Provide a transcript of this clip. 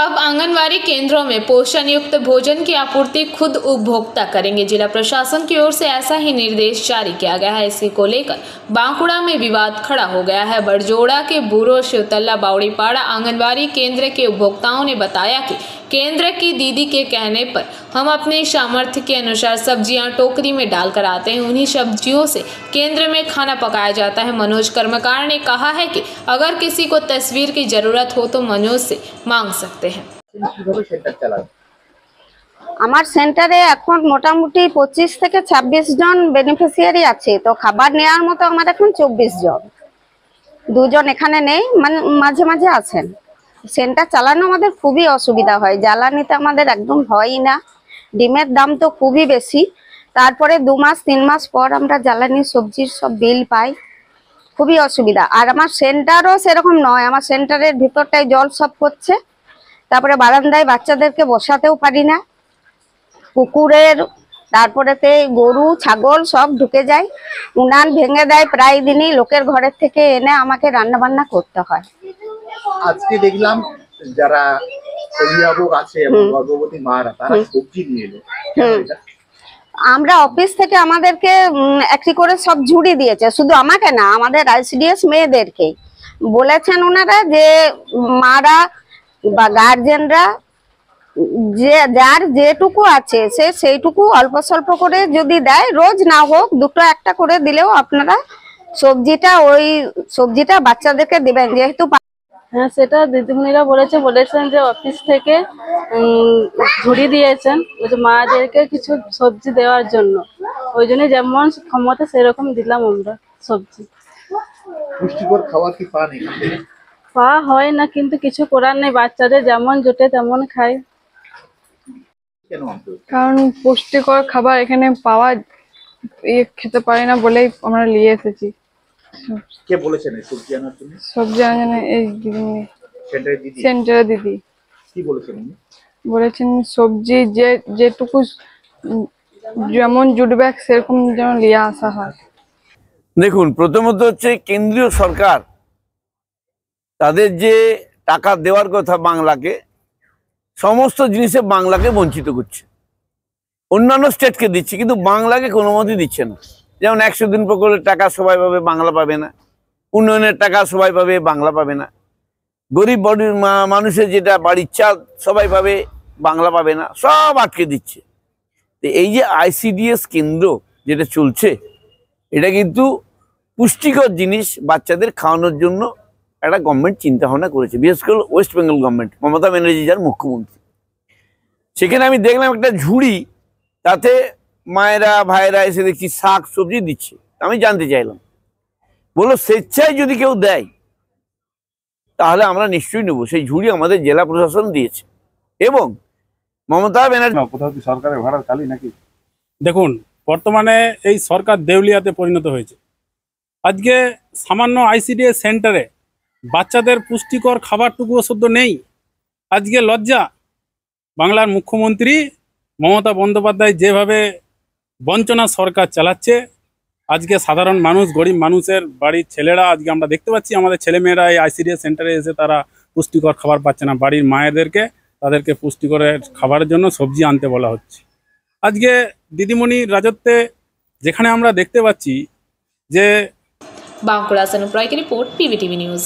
अब आंगनवाड़ी केंद्रों में पोषण युक्त भोजन की आपूर्ति खुद उपभोक्ता करेंगे। जिला प्रशासन की ओर से ऐसा ही निर्देश जारी किया गया है। इसी को लेकर बांकुड़ा में विवाद खड़ा हो गया है। बड़जोड़ा के बूरो शिवतल्ला बावड़ीपाड़ा आंगनवाड़ी केंद्र के उपभोक्ताओं ने बताया कि केंद्र की दीदी के कहने पर हम अपने सामर्थ्य के अनुसार सब्जियां टोकरी में डालकर आते हैं। उन्हीं सब्जियों से केंद्र में खाना पकाया जाता है। मनोज कर्मकार ने कहा है कि अगर किसी को तस्वीर की जरूरत हो तो मनोज से मांग सकते हैं। আমার সেন্টারে এখন মোটামুটি 25 থেকে 26 জন বেনিফিশিয়ারি আছে। তো খাবার নেওয়ার মতো আমার এখন 24 জন, দুজন এখানে নেই, মানে মাঝে মাঝে আছেন। সেন্টার চালানো আমাদের খুবই অসুবিধা হয়, জ্বালানিতে আমাদের একদম হয়ই না। ডিমের দাম তো খুবই বেশি, তারপরে 2 মাস 3 মাস পর আমরা জ্বালানি সবজির সব বিল পাই, খুবই অসুবিধা। আর আমার সেন্টারও সেরকম নয়, আমার সেন্টারের ভিতরটায় জল সব করছে, তারপরে বারান্দায় বাচ্চাদেরকে বসাতেও পারি না। কুকুরের তারপরেতে গরু ছাগল সব ঢুকে যায়, উনান ভেঙে দেয় প্রায় দিনই, লোকের ঘরের থেকে এনে আমাকে রান্না বান্না করতে হয়। আজকে দেখলাম যারা অভিভাবক আছে এবং গর্ভবতী মারা তারা সবজি নিয়ে এলো। আমরা অফিস থেকে আমাদেরকে একটি করে সব ঝুড়ি দিয়েছে, শুধু আমাকে না, আমাদের আইসিডিএস মেয়েদেরকে বলেছেন ওনারা যে মারা বা গার্জেনরা যে যার যেটুকু আছে সে সেইটুকু অল্প স্বল্প করে যদি দেয়, রোজ না হোক 2টো 1টা করে দিলেও আপনারা ওই সবজিটা বাচ্চাদেরকে দিবেন। যেহেতু হ্যাঁ, সেটা দিদিমণিরা বলেছেন যে অফিস থেকে ঝুড়ি দিয়েছেন মাদেরকে কিছু সবজি দেওয়ার জন্য, ওই জন্য যেমন ক্ষমতা সেরকম দিলাম আমরা সবজি। পুষ্টিকর খাবার কি পান এখান থেকে? পাওয়া হয় না, কিন্তু কিছু করার নেই, বাচ্চাদের যেমন জোটে তেমন খায়। কারণ পুষ্টিকর খাবার এখানে খেতে পারি না বলেই আমরা নিয়ে এসেছি। কে বলেছেন সবজি আনার জন্য? সবজি আনার জন্য এই দিদিমণি, সেন্টারের দিদি। কি বলেছেন? বলেছেন সবজি যেটুকু যেমন জুটবে সেরকম যেন নিয়ে আসা হয়। দেখুন, প্রথমত হচ্ছে কেন্দ্রীয় সরকার তাদের যে টাকা দেওয়ার কথা বাংলাকে, সমস্ত জিনিসে বাংলাকে বঞ্চিত করছে। অন্যান্য স্টেটকে দিচ্ছে, কিন্তু বাংলাকে কোনো মতেই দিচ্ছে না। যেমন 100 দিন প্রকল্পের টাকা সবাই পাবে, বাংলা পাবে না। উন্নয়নের টাকা সবাই পাবে, বাংলা পাবে না। গরিব মানুষের যেটা বাড়ির চাল সবাই পাবে, বাংলা পাবে না, সব আটকে দিচ্ছে। তো এই যে আইসিডিএস কেন্দ্র যেটা চলছে, এটা কিন্তু পুষ্টিকর জিনিস বাচ্চাদের খাওয়ানোর জন্য একটা গভর্নমেন্ট চিন্তা ভাবনা করেছে, বিশেষ করে ওয়েস্ট বেঙ্গল গভর্নমেন্ট, মমতা ব্যানার্জি যার মুখ্যমন্ত্রী। সেখানে আমি দেখলাম একটা ঝুড়ি, তাতে মায়েরা ভাইয়েরা এসে দেখছি শাক সবজি দিচ্ছে। আমি জানতে চাইলাম, বললো স্বেচ্ছায় যদি কেউ দেয় তাহলে আমরা নিশ্চয়ই নেবো। সেই ঝুড়ি আমাদের জেলা প্রশাসন দিয়েছে এবং মমতা ব্যানার্জি। কোথাও কি সরকারের ভাড়ার কালি নাকি? দেখুন, বর্তমানে এই সরকার দেউলিয়াতে পরিণত হয়েছে। আজকে সামান্য আইসিডিএস সেন্টারে বাচ্চাদের পুষ্টিকর খাবারটুকুও শুদ্ধ নেই। আজকে লজ্জা, বাংলার মুখ্যমন্ত্রী মমতা বন্দ্যোপাধ্যায় যেভাবে বঞ্চনা সরকার চালাচ্ছে। আজকে সাধারণ মানুষ, গরিব মানুষের বাড়ির ছেলেরা, আজকে আমরা দেখতে পাচ্ছি আমাদের ছেলেমেয়েরা এই আইসিডিএস সেন্টারে এসে তারা পুষ্টিকর খাবার পাচ্ছে না। বাড়ির মায়েদেরকে তাদেরকে পুষ্টিকরের খাবারের জন্য সবজি আনতে বলা হচ্ছে। আজকে দিদিমণির রাজত্বে যেখানে আমরা দেখতে পাচ্ছি যে बांकुड़ा से अनुप्राय की रिपोर्ट, पीवीटीवी न्यूज।